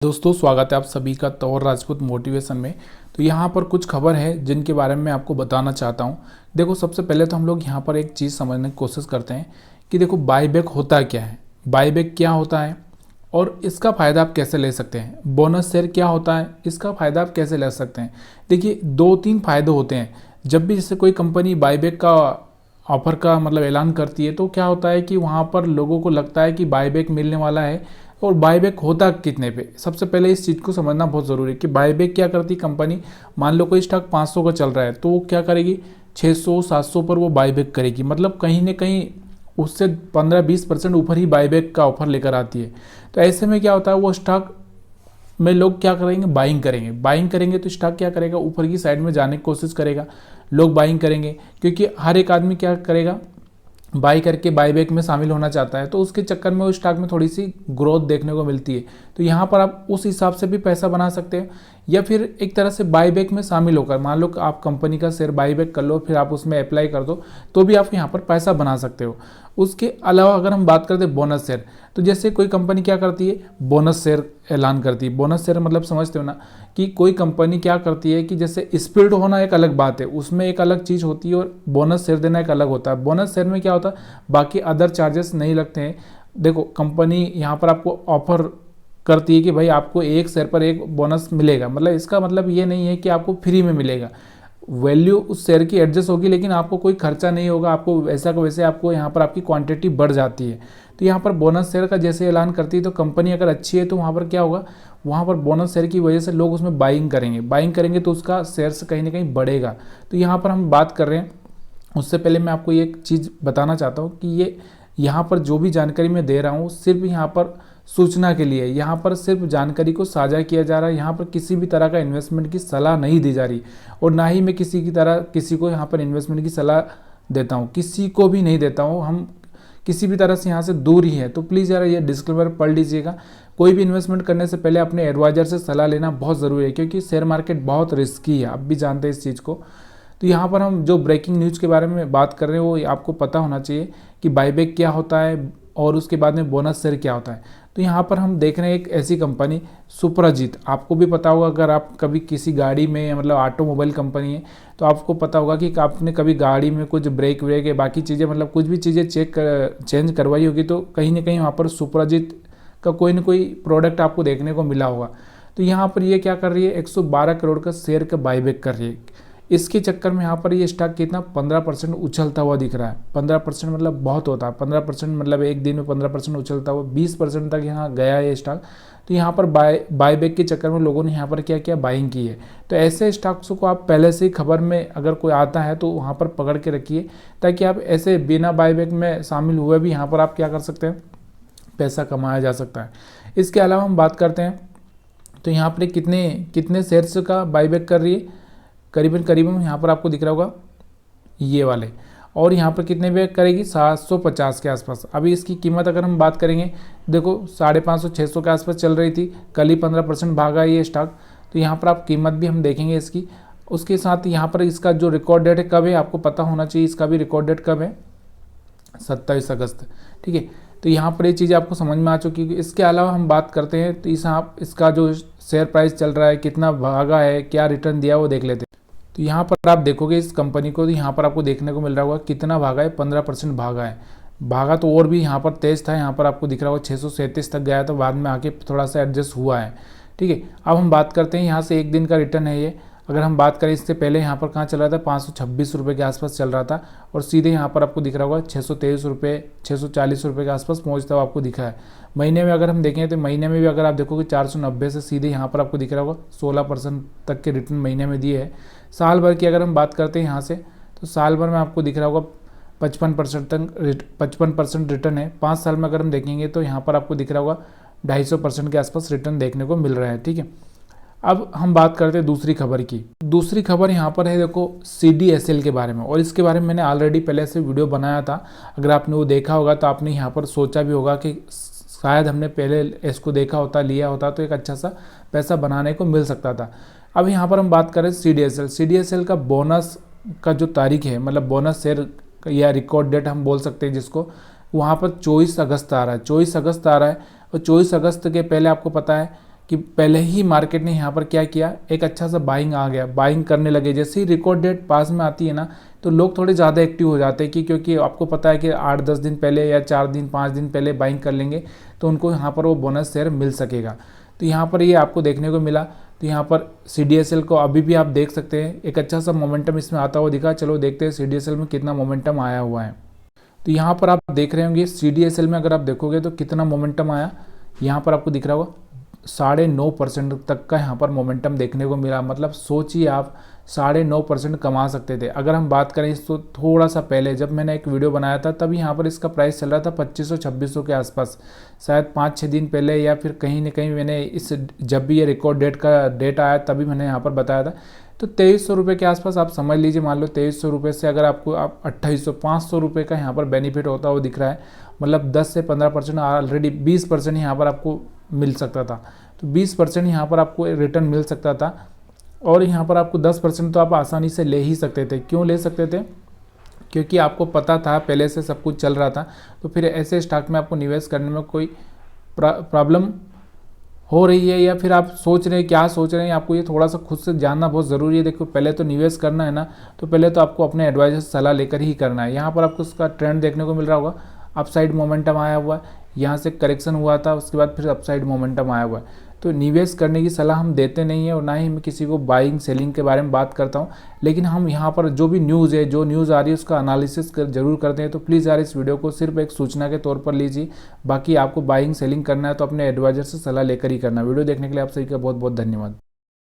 दोस्तों स्वागत है आप सभी का तौर राजपूत मोटिवेशन में। तो यहाँ पर कुछ खबर है जिनके बारे में आपको बताना चाहता हूँ। देखो, सबसे पहले तो हम लोग यहाँ पर एक चीज़ समझने की कोशिश करते हैं कि देखो बाईबैक होता क्या है, बाईबैक क्या होता है और इसका फ़ायदा आप कैसे ले सकते हैं। बोनस शेयर क्या होता है, इसका फ़ायदा आप कैसे ले सकते हैं। देखिए, दो तीन फ़ायदे होते हैं जब भी जैसे कोई कंपनी बाईबैक का ऑफर का ऐलान करती है। तो क्या होता है कि वहाँ पर लोगों को लगता है कि बाईबैक मिलने वाला है। और बाईबैक होता कितने पे, सबसे पहले इस चीज़ को समझना बहुत ज़रूरी है कि बाईबैक क्या करती है कंपनी। मान लो कोई स्टॉक 500 का चल रहा है तो वो क्या करेगी, 600 700 पर वो बाईबैक करेगी। मतलब कहीं ना कहीं उससे 15-20% ऊपर ही बाईबैक का ऑफर लेकर आती है। तो ऐसे में क्या होता है, वो स्टॉक में लोग क्या करेंगे, बाइंग करेंगे तो स्टॉक क्या करेगा, ऊपर की साइड में जाने की कोशिश करेगा। लोग बाइंग करेंगे क्योंकि हर एक आदमी क्या करेगा, बाई करके बाईबैक में शामिल होना चाहता है। तो उसके चक्कर में उस स्टॉक में थोड़ी सी ग्रोथ देखने को मिलती है। तो यहाँ पर आप उस हिसाब से भी पैसा बना सकते हैं, या फिर एक तरह से बाईबैक में शामिल होकर मान लो कि आप कंपनी का शेयर बाईबैक कर लो, फिर आप उसमें अप्लाई कर दो तो भी आप यहाँ पर पैसा बना सकते हो। उसके अलावा अगर हम बात करते हैं बोनस शेयर, तो जैसे कोई कंपनी क्या करती है, बोनस शेयर ऐलान करती है। बोनस शेयर मतलब समझते हो ना, कि कोई कंपनी क्या करती है कि जैसे स्प्लिट होना एक अलग बात है, उसमें एक अलग चीज़ होती है, और बोनस शेयर देना एक अलग होता है। बोनस शेयर में क्या होता है, बाकी अदर चार्जेस नहीं लगते हैं। देखो, कंपनी यहाँ पर आपको ऑफर करती है कि भाई आपको एक शेयर पर एक बोनस मिलेगा। मतलब इसका मतलब ये नहीं है कि आपको फ्री में मिलेगा, वैल्यू उस शेयर की एडजस्ट होगी, लेकिन आपको कोई खर्चा नहीं होगा। आपको वैसा का वैसे आपको यहाँ पर आपकी क्वांटिटी बढ़ जाती है। तो यहाँ पर बोनस शेयर का जैसे ऐलान करती है, तो कंपनी अगर अच्छी है तो वहाँ पर क्या होगा, वहाँ पर बोनस शेयर की वजह से लोग उसमें बाइंग करेंगे तो उसका शेयर्स कहीं ना कहीं बढ़ेगा। तो यहाँ पर हम बात कर रहे हैं, उससे पहले मैं आपको एक चीज़ बताना चाहता हूँ कि ये यहाँ पर जो भी जानकारी मैं दे रहा हूँ सिर्फ यहाँ पर सूचना के लिए, यहाँ पर सिर्फ जानकारी को साझा किया जा रहा है। यहाँ पर किसी भी तरह का इन्वेस्टमेंट की सलाह नहीं दी जा रही, और ना ही मैं किसी को यहाँ पर इन्वेस्टमेंट की सलाह देता हूँ, किसी को भी नहीं देता हूँ। हम किसी भी तरह से यहाँ से दूर ही है। तो प्लीज़ यार ये डिस्क्लेमर पढ़ लीजिएगा। कोई भी इन्वेस्टमेंट करने से पहले अपने एडवाइजर से सलाह लेना बहुत ज़रूरी है, क्योंकि शेयर मार्केट बहुत रिस्की है, आप भी जानते हैं इस चीज़ को। तो यहाँ पर हम जो ब्रेकिंग न्यूज़ के बारे में बात कर रहे हैं वो आपको पता होना चाहिए कि बाईबैक क्या होता है और उसके बाद में बोनस शेयर क्या होता है। तो यहाँ पर हम देख रहे हैं एक ऐसी कंपनी सुप्रजीत, आपको भी पता होगा अगर आप कभी किसी गाड़ी में ऑटोमोबाइल कंपनी है तो आपको पता होगा कि आपने कभी गाड़ी में कुछ ब्रेक व्रेक या बाकी चीज़ें कुछ भी चीज़ें चेंज करवाई होगी, तो कहीं ना कहीं वहाँ पर सुप्रजीत का कोई ना कोई प्रोडक्ट आपको देखने को मिला होगा। तो यहाँ पर ये क्या कर रही है, 112 करोड़ का शेयर का बाईबैक कर रही है। इसके चक्कर में यहाँ पर ये स्टॉक कितना 15% उछलता हुआ दिख रहा है। 15% मतलब बहुत होता है, 15% मतलब एक दिन में 15% उछलता हुआ 20% तक यहाँ गया है ये स्टॉक। तो यहाँ पर बाईबैक के चक्कर में लोगों ने यहाँ पर क्या किया, बाइंग की है। तो ऐसे स्टॉक्स को आप पहले से ही खबर में अगर कोई आता है तो वहाँ पर पकड़ के रखिए, ताकि आप ऐसे बिना बाईबैक में शामिल हुए भी यहाँ पर आप क्या कर सकते हैं, पैसा कमाया जा सकता है। इसके अलावा हम बात करते हैं तो यहाँ पर कितने शेयर्स का बाईबैक कर रही है, करीबन यहाँ पर आपको दिख रहा होगा ये वाले, और यहाँ पर कितने पे करेगी, 750 के आसपास। अभी इसकी कीमत अगर हम बात करेंगे, देखो 550-600 के आसपास चल रही थी, कल ही 15% भागा ये स्टॉक। तो यहाँ पर आप कीमत भी हम देखेंगे इसकी। उसके साथ यहाँ पर इसका जो रिकॉर्ड डेट है कब है, आपको पता होना चाहिए इसका भी रिकॉर्ड डेट कब है, 27 अगस्त। ठीक है, तो यहाँ पर ये चीज़ आपको समझ में आ चुकी है। इसके अलावा हम बात करते हैं तो इसका जो शेयर प्राइस चल रहा है, कितना भागा है, क्या रिटर्न दिया, वो देख लेते हैं। तो यहाँ पर आप देखोगे इस कंपनी को, तो यहाँ पर आपको देखने को मिल रहा होगा कितना भागा है, 15% भागा है। भागा तो और भी यहाँ पर तेज़ था, यहाँ पर आपको दिख रहा होगा 637 तक गया, तो बाद में आके थोड़ा सा एडजस्ट हुआ है। ठीक है, अब हम बात करते हैं यहाँ से एक दिन का रिटर्न है ये। अगर हम बात करें इससे पहले यहाँ पर कहाँ चल रहा था, 526 रुपये के आसपास चल रहा था, और सीधे यहाँ पर आपको दिख रहा होगा 623 रुपये 640 रुपये के आसपास पहुँचता हुआ आपको दिखा है। महीने में अगर हम देखें तो महीने में भी अगर आप देखोगे 490 से सीधे यहाँ पर आपको दिख रहा होगा 16% तक के रिटर्न महीने में दिए है। साल भर की अगर हम बात करते हैं यहाँ से, तो साल भर में आपको दिख रहा होगा 55% रिटर्न है। 5 साल में अगर हम देखेंगे तो यहाँ पर आपको दिख रहा होगा 250% के आसपास रिटर्न देखने को मिल रहा है। ठीक है, अब हम बात करते हैं दूसरी खबर की। दूसरी खबर यहाँ पर है, देखो CDSL के बारे में, और इसके बारे में मैंने ऑलरेडी पहले से वीडियो बनाया था। अगर आपने वो देखा होगा तो आपने यहाँ पर सोचा भी होगा कि शायद हमने पहले इसको देखा होता, लिया होता तो एक अच्छा सा पैसा बनाने को मिल सकता था। अब यहाँ पर हम बात करें CDSL का बोनस का जो तारीख है, बोनस शेयर या रिकॉर्ड डेट हम बोल सकते हैं जिसको, वहाँ पर 24 अगस्त आ रहा है। 24 अगस्त आ रहा है, और 24 अगस्त के पहले आपको पता है कि पहले ही मार्केट ने यहाँ पर क्या किया, एक अच्छा सा बाइंग आ गया, बाइंग करने लगे। जैसे ही रिकॉर्ड डेट पास में आती है ना, तो लोग थोड़े ज़्यादा एक्टिव हो जाते हैं, क्योंकि आपको पता है कि 8-10 दिन पहले या 4 दिन 5 दिन पहले बाइंग कर लेंगे तो उनको यहाँ पर वो बोनस शेयर मिल सकेगा। तो यहाँ पर ये आपको देखने को मिला। तो यहाँ पर CDSL को अभी भी आप देख सकते हैं, एक अच्छा सा मोमेंटम इसमें आता हुआ दिखा। चलो देखते हैं CDSL में कितना मोमेंटम आया हुआ है। तो यहाँ पर आप देख रहे होंगे CDSL में अगर आप देखोगे तो कितना मोमेंटम आया, यहाँ पर आपको दिख रहा होगा 9.5% तक का यहाँ पर मोमेंटम देखने को मिला। मतलब सोचिए आप 9.5% कमा सकते थे। अगर हम बात करें तो थोड़ा सा पहले जब मैंने एक वीडियो बनाया था तब यहाँ पर इसका प्राइस चल रहा था 2500-2600 के आसपास, शायद 5-6 दिन पहले, या फिर कहीं ना कहीं मैंने इस जब भी ये रिकॉर्ड डेट का डेट आया तभी मैंने यहाँ पर बताया था। तो 2300 रुपये के आसपास आप समझ लीजिए। मान लो 2300 रुपये से अगर आपको 2800 500 रुपये का यहाँ पर बेनिफिट होता हुआ दिख रहा है। मतलब 10 से 15% ऑलरेडी 20% यहाँ पर आपको मिल सकता था। तो 20% यहाँ पर आपको रिटर्न मिल सकता था, और यहाँ पर आपको 10% तो आप आसानी से ले ही सकते थे। क्यों ले सकते थे? क्योंकि आपको पता था पहले से सब कुछ चल रहा था। तो फिर ऐसे स्टॉक में आपको निवेश करने में कोई प्रॉब्लम हो रही है, या फिर आप सोच रहे हैं क्या सोच रहे हैं, आपको ये थोड़ा सा खुद से जानना बहुत ज़रूरी है। देखो पहले तो निवेश करना है ना, तो पहले तो आपको अपने एडवाइजर से सलाह लेकर ही करना है। यहाँ पर आपको उसका ट्रेंड देखने को मिल रहा होगा, अपसाइड मोमेंटम आया हुआ है, यहाँ से करेक्शन हुआ था, उसके बाद फिर अपसाइड मोमेंटम आया हुआ है। तो निवेश करने की सलाह हम देते नहीं है, और ना ही मैं किसी को बाइंग सेलिंग के बारे में बात करता हूँ। लेकिन हम यहाँ पर जो भी न्यूज़ है, जो न्यूज़ आ रही है उसका एनालिसिस जरूर करते हैं। तो प्लीज़ यार इस वीडियो को सिर्फ एक सूचना के तौर पर लीजिए। बाकी आपको बाइंग सेलिंग करना है तो अपने एडवाइजर से सलाह लेकर ही करना। वीडियो देखने के लिए आप सभी का बहुत बहुत धन्यवाद।